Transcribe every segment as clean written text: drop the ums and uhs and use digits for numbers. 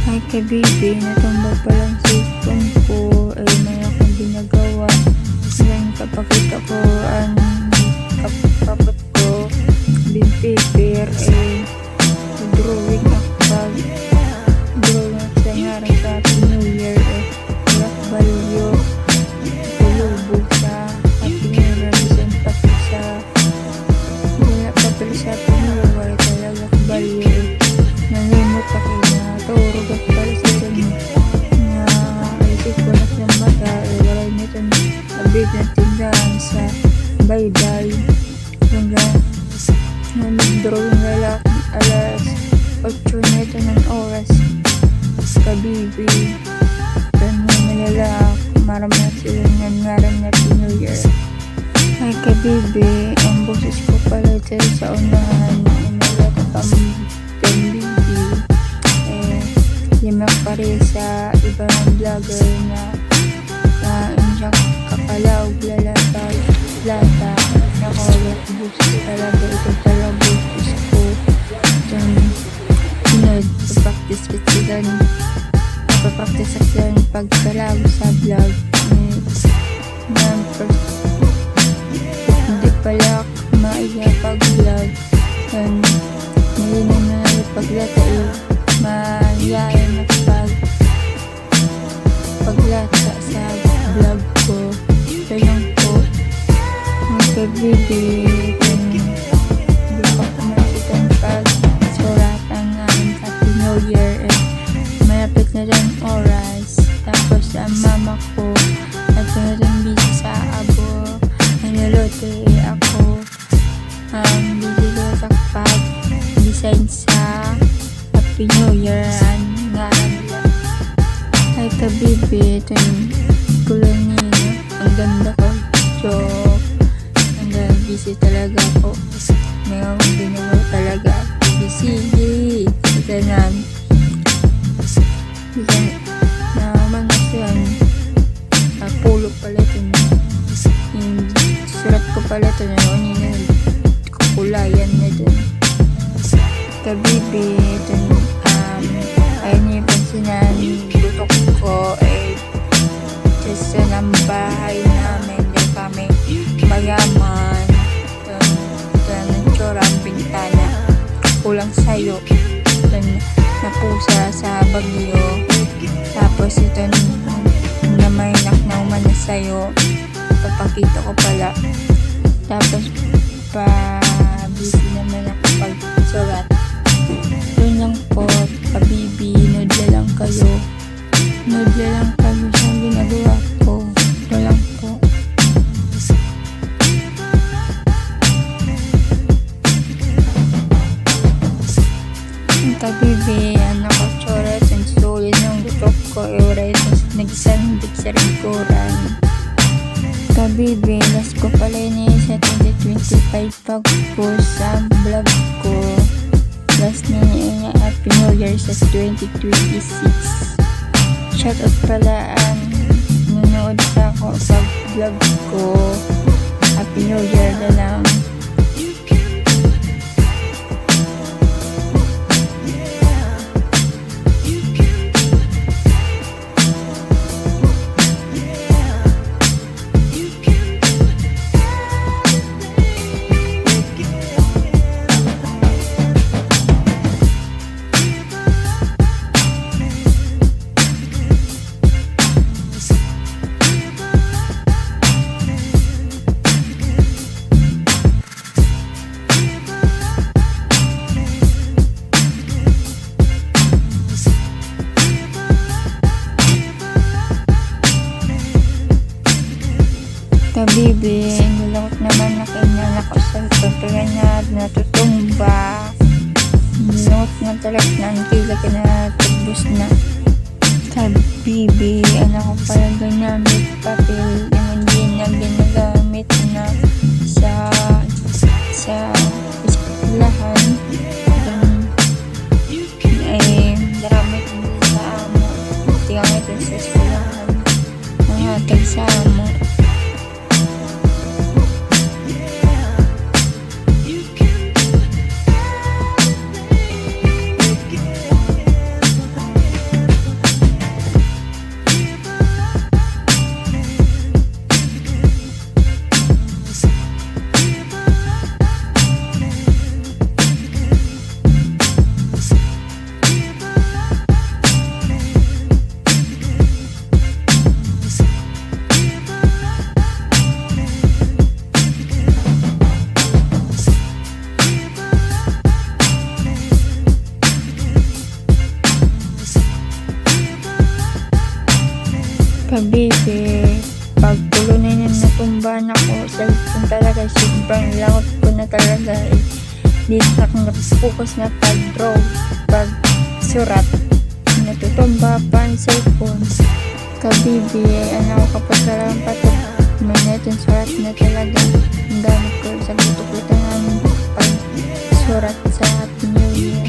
Hi kabibi, natumba palang cellphone ko ay may akong ginagawa. Ngayon kapakita ko ang kapapot ko bin paper ay drawing ako drawing ako sa ngarang sa Happy New Year Black Balyo tulubog sa Happy New Year represent pati sa wala papel sa Happy New Year wala talaga balyo nalimot ako na turog at pala sa dyan na isip ko na sa mata wala nito nabit na tindahan sa bayday hanggang na nag-drawing lalaki alas 8 nito ng oras kabibi ganyan malalak maraming sila ngaran na New Year. Ay kabibi, ang boses ko pala dyan sa unahan inala ko pambibi yung pare sa ibang vlogger na inyang kakalaog lalatay lata nakalak boses talaga ito talaga boses ko dyan sunod papractice ko dyan papractice ako dyan pagkalaog sa vlog hindi pala maiya pag vlog nalinan na paglata mayayain na paglata sa vlog ko kayang po magkabibi hindi pa kumasitang pagsuratan namin sa Happy New Year malapit na rin oras tapos ang mama ko at na rin busy sa abo nilolote ako busy ko sa pag-design sa Happy New Year nga nila ay kabibi ito yung kulay niya ang ganda ko joke hanggang busy talaga ako may akong ginagawa talaga busy ito naman na mangasyan pulo pala ito yung surat ko pala ito na yun kukulayan na dun kabibi ito ayun yung pansinan lutok ko just ng bahay namin yung kami mayaman ito ng tsura ang bintana kulang sayo ito napusa sa bagyo tapos ito na may naknauman na sayo papakita ko pala tapos busy naman ako pagsurat yun lang po kabibi nodla lang kayo sa ginagawa ko ito lang po ang kabibi anak ko tsura sensulit ng gutok ko eura ito nagsandig sa ringkuran kabibi last ko pala ini sa 2025 pag-post sa vlog ko last niya Happy New Year sa 2026 shoutout pala ang nanonood sa ako sa vlog ko Happy New Year na lang kabibi nilakot naman na kainan ako sa pagkaya na natutumba nilakot na talaga na ang tila ka na tubos na kabibi anak ko pala ginamit papel yung hindi na ginagamit na sa eskwelahan daramit hindi sa amo tigamit sa eskwelahan ang hatag sa amo Kabibi, pag tulunin na natumbahan ako, cellphone talaga, sobrang lakot ko na talaga eh. Di na akong nakapokus na pag-draw, pag-surat, natutumba pa ang cellphone. Kabibi, ano ako kapag talagang patag, may netong surat na talaga, ang gamit ko sa butok-butok namin pag-surat sa Happy New Year.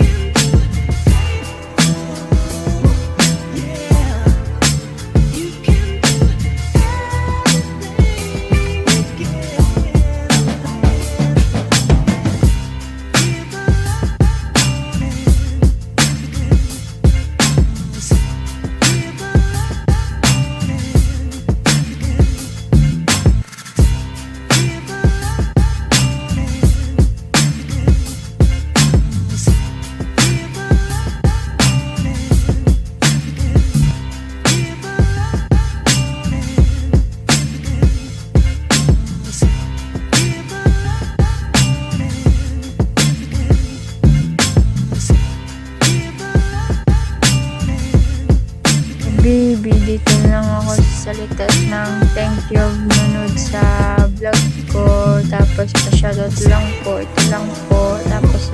Baby, dito lang ako salita ng thank you nanood sa vlog ko, tapos pa-shoutout lang po, ito lang po, tapos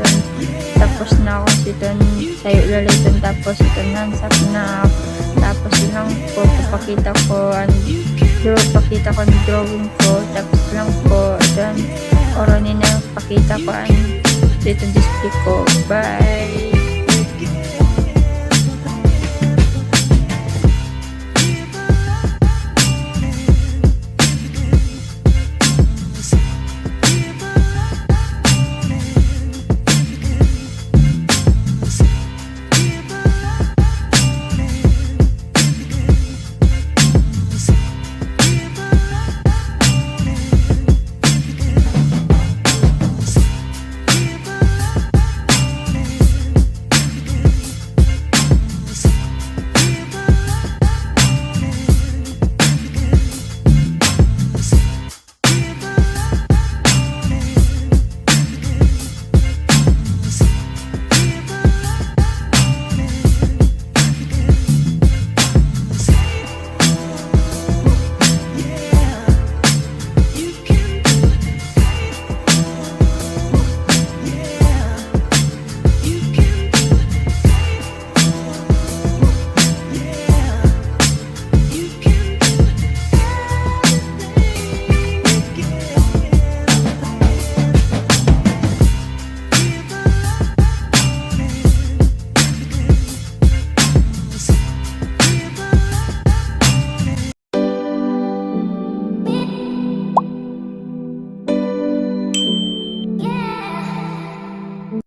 na ako siton sayo laliton, tapos ito nansap na, tapos lang po papakita ko ang drawing ko, tapos lang po ito oro nina pakita ko ang dito display ko. Bye.